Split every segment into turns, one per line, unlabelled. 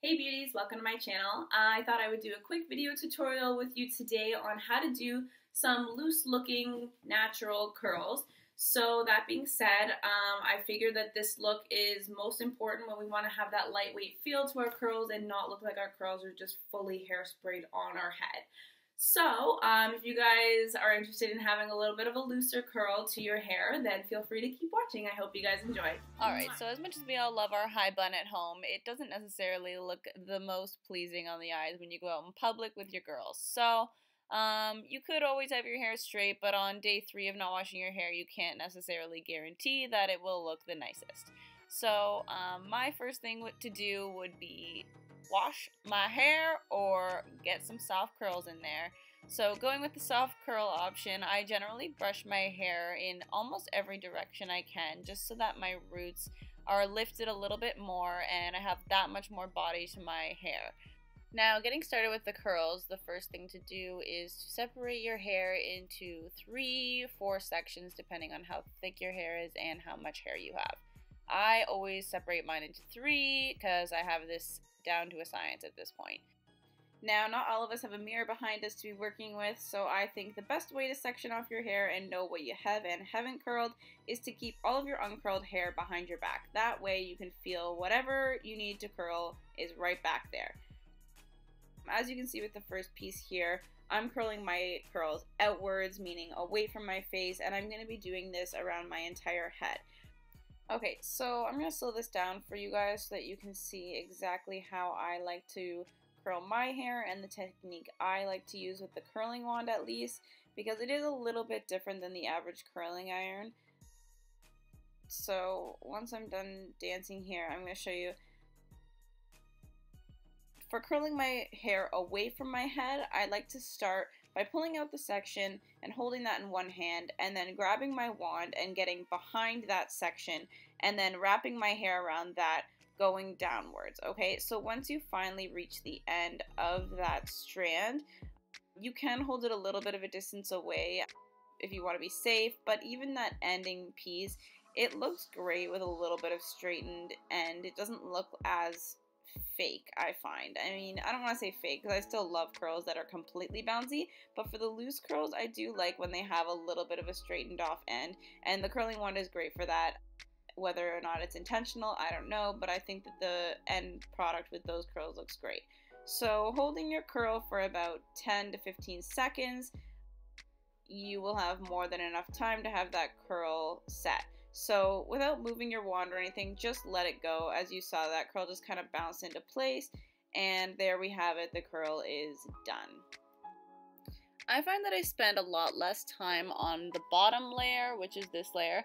Hey beauties, welcome to my channel. I thought I would do a quick video tutorial with you today on how to do some loose looking natural curls. So that being said, I figured that this look is most important when we want to have that lightweight feel to our curls and not look like our curls are just fully hairsprayed on our head. So, if you guys are interested in having a little bit of a looser curl to your hair, then feel free to keep watching. I hope you guys enjoy.
Alright, so as much as we all love our high bun at home, it doesn't necessarily look the most pleasing on the eyes when you go out in public with your girls. So, you could always have your hair straight, but on day 3 of not washing your hair, you can't necessarily guarantee that it will look the nicest. So, my first thing to do would be wash my hair or get some soft curls in there. So going with the soft curl option, I generally brush my hair in almost every direction I can just so that my roots are lifted a little bit more and I have that much more body to my hair. Now, getting started with the curls, the first thing to do is to separate your hair into 3-4 sections depending on how thick your hair is and how much hair you have. I always separate mine into 3 because I have this down to a science at this point. Now, not all of us have a mirror behind us to be working with, so I think the best way to section off your hair and know what you have and haven't curled is to keep all of your uncurled hair behind your back. That way you can feel whatever you need to curl is right back there. As you can see with the first piece here, I'm curling my curls outwards, meaning away from my face, and I'm going to be doing this around my entire head. Okay, so I'm going to slow this down for you guys so that you can see exactly how I like to curl my hair and the technique I like to use with the curling wand at least, because it is a little bit different than the average curling iron. So once I'm done dancing here, I'm going to show you. For curling my hair away from my head, I like to start by pulling out the section and holding that in one hand and then grabbing my wand and getting behind that section and then wrapping my hair around that going downwards. Okay, so once you finally reach the end of that strand, you can hold it a little bit of a distance away if you want to be safe, but even that ending piece, it looks great with a little bit of straightened end. It doesn't look as fake, I find. I mean, I don't want to say fake because I still love curls that are completely bouncy, but for the loose curls, I do like when they have a little bit of a straightened off end, and the curling wand is great for that. Whether or not it's intentional, I don't know, but I think that the end product with those curls looks great. So holding your curl for about 10 to 15 seconds, you will have more than enough time to have that curl set. So without moving your wand or anything, just let it go. As you saw, that curl just kind of bounced into place, and there we have it. The curl is done. I find that I spend a lot less time on the bottom layer, which is this layer,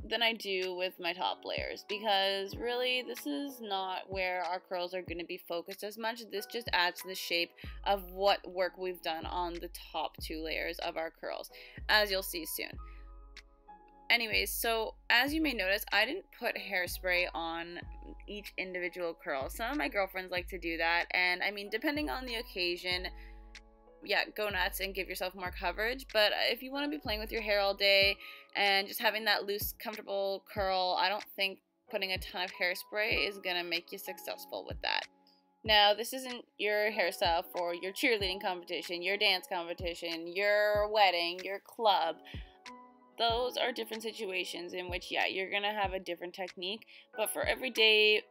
than I do with my top layers, because really this is not where our curls are going to be focused as much. This just adds to the shape of what work we've done on the top 2 layers of our curls, as you'll see soon. Anyways, so as you may notice, I didn't put hairspray on each individual curl. Some of my girlfriends like to do that, and I mean, depending on the occasion, yeah, go nuts and give yourself more coverage. But if you want to be playing with your hair all day and just having that loose, comfortable curl, I don't think putting a ton of hairspray is going to make you successful with that. Now, this isn't your hairstyle for your cheerleading competition, your dance competition, your wedding, your club. Those are different situations in which, yeah, you're going to have a different technique. But for everyday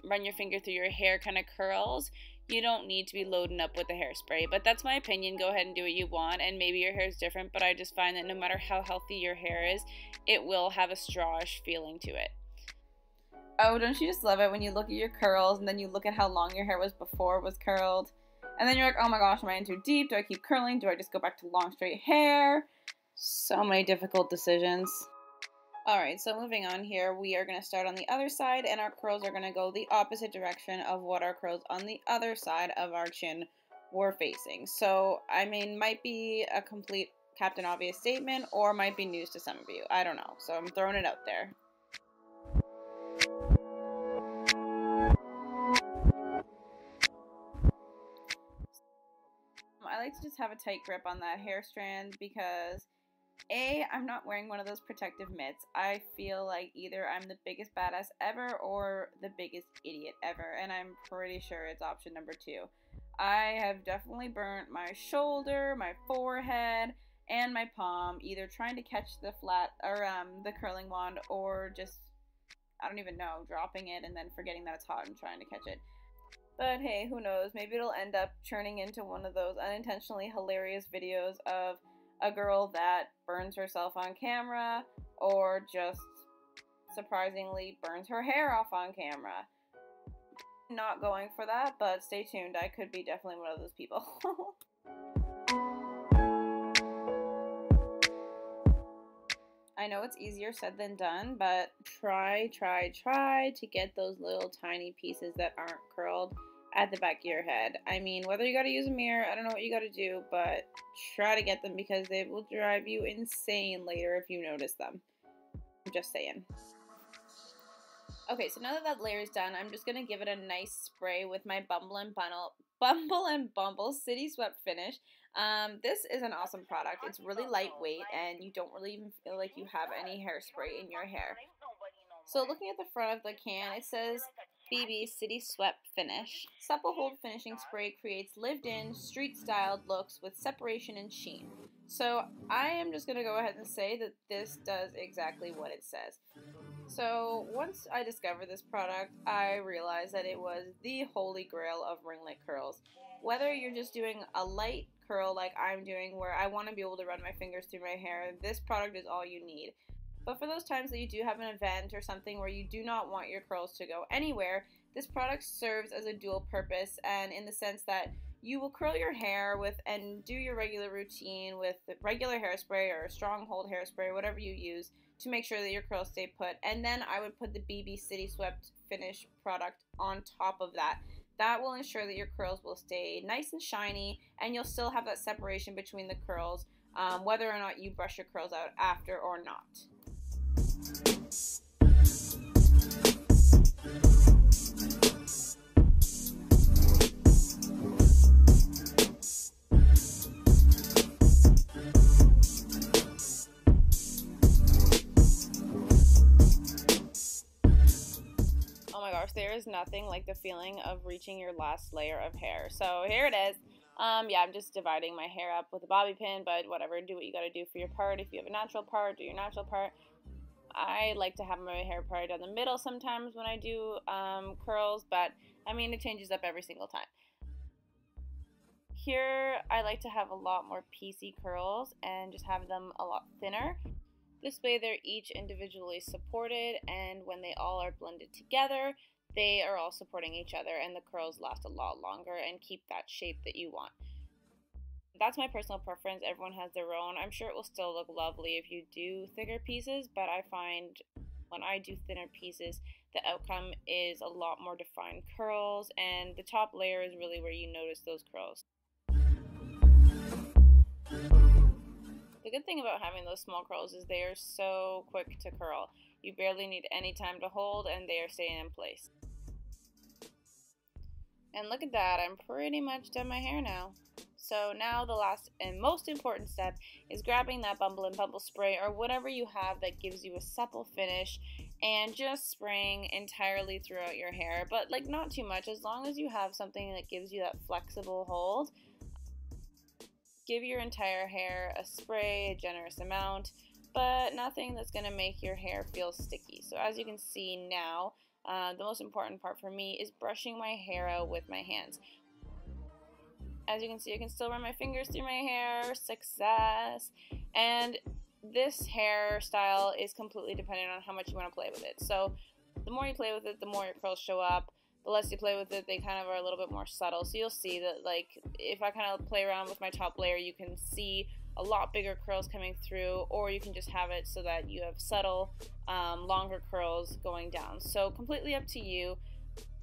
run your finger through your hair kind of curls, you don't need to be loading up with the hairspray. But that's my opinion. Go ahead and do what you want, and maybe your hair is different, but I just find that no matter how healthy your hair is, it will have a strawish feeling to it. Oh, don't you just love it when you look at your curls and then you look at how long your hair was before it was curled, and then you're like, oh my gosh, am I in too deep? Do I keep curling? Do I just go back to long straight hair? So many difficult decisions. Alright, so moving on here, we are going to start on the other side, and our curls are going to go the opposite direction of what our curls on the other side of our chin were facing. So, I mean, might be a complete Captain Obvious statement, or might be news to some of you. I don't know, so I'm throwing it out there. I like to just have a tight grip on that hair strand because I'm not wearing one of those protective mitts. I feel like either I'm the biggest badass ever or the biggest idiot ever, and I'm pretty sure it's option number 2. I have definitely burnt my shoulder, my forehead, and my palm, either trying to catch the the curling wand, or just, I don't even know, dropping it and then forgetting that it's hot and trying to catch it. But hey, who knows, maybe it'll end up turning into one of those unintentionally hilarious videos of a girl that burns herself on camera, or just surprisingly burns her hair off on camera. Not going for that, but stay tuned, I could be definitely one of those people. I know it's easier said than done, but try to get those little tiny pieces that aren't curled at the back of your head. I mean, whether you gotta use a mirror, I don't know what you gotta do, but try to get them because they will drive you insane later if you notice them. I'm just saying. Okay, so now that that layer is done, I'm just gonna give it a nice spray with my Bumble and Bumble City Swept finish. This is an awesome product. It's really lightweight and you don't really even feel like you have any hairspray in your hair. So looking at the front of the can, it says BB City Swept Finish. Supple Hold Finishing Spray creates lived-in, street-styled looks with separation and sheen. So I am just going to go ahead and say that this does exactly what it says. So once I discovered this product, I realized that it was the holy grail of ringlet curls. Whether you're just doing a light curl like I'm doing where I want to be able to run my fingers through my hair, this product is all you need. But for those times that you do have an event or something where you do not want your curls to go anywhere, this product serves as a dual purpose, and in the sense that you will curl your hair with and do your regular routine with regular hairspray or strong hold hairspray, whatever you use, to make sure that your curls stay put. And then I would put the BB City Swept Finish product on top of that. That will ensure that your curls will stay nice and shiny, and you'll still have that separation between the curls, whether or not you brush your curls out after or not. Oh my gosh, there is nothing like the feeling of reaching your last layer of hair. So here it is. Yeah, I'm just dividing my hair up with a bobby pin, but whatever, do what you gotta do for your part. If you have a natural part, do your natural part. I like to have my hair parted down the middle sometimes when I do curls, but I mean, it changes up every single time. Here, I like to have a lot more piecey curls and just have them a lot thinner. This way they're each individually supported, and when they all are blended together, they are all supporting each other, and the curls last a lot longer and keep that shape that you want. That's my personal preference. Everyone has their own. I'm sure it will still look lovely if you do thicker pieces, but I find when I do thinner pieces, the outcome is a lot more defined curls, and the top layer is really where you notice those curls. The good thing about having those small curls is they are so quick to curl. You barely need any time to hold, and they are staying in place. And look at that, I'm pretty much done my hair now. So now the last and most important step is grabbing that Bumble and Bumble spray or whatever you have that gives you a supple finish and just spraying entirely throughout your hair, but like not too much, as long as you have something that gives you that flexible hold. Give your entire hair a spray, a generous amount, but nothing that's going to make your hair feel sticky. So as you can see now, the most important part for me is brushing my hair out with my hands. As you can see, I can still run my fingers through my hair. Success! And this hairstyle is completely dependent on how much you want to play with it. So the more you play with it, the more your curls show up. The less you play with it, they kind of are a little bit more subtle. So you'll see that, like, if I kind of play around with my top layer, you can see a lot bigger curls coming through, or you can just have it so that you have subtle, longer curls going down. So completely up to you.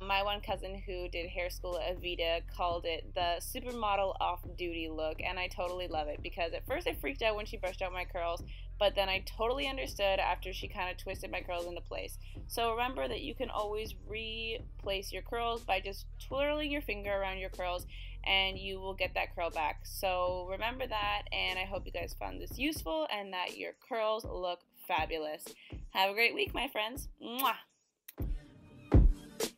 My one cousin who did hair school at Avita called it the supermodel off-duty look, and I totally love it because at first I freaked out when she brushed out my curls, but then I totally understood after she kind of twisted my curls into place. So remember that you can always replace your curls by just twirling your finger around your curls and you will get that curl back. So remember that, and I hope you guys found this useful and that your curls look fabulous. Have a great week, my friends. Mwah!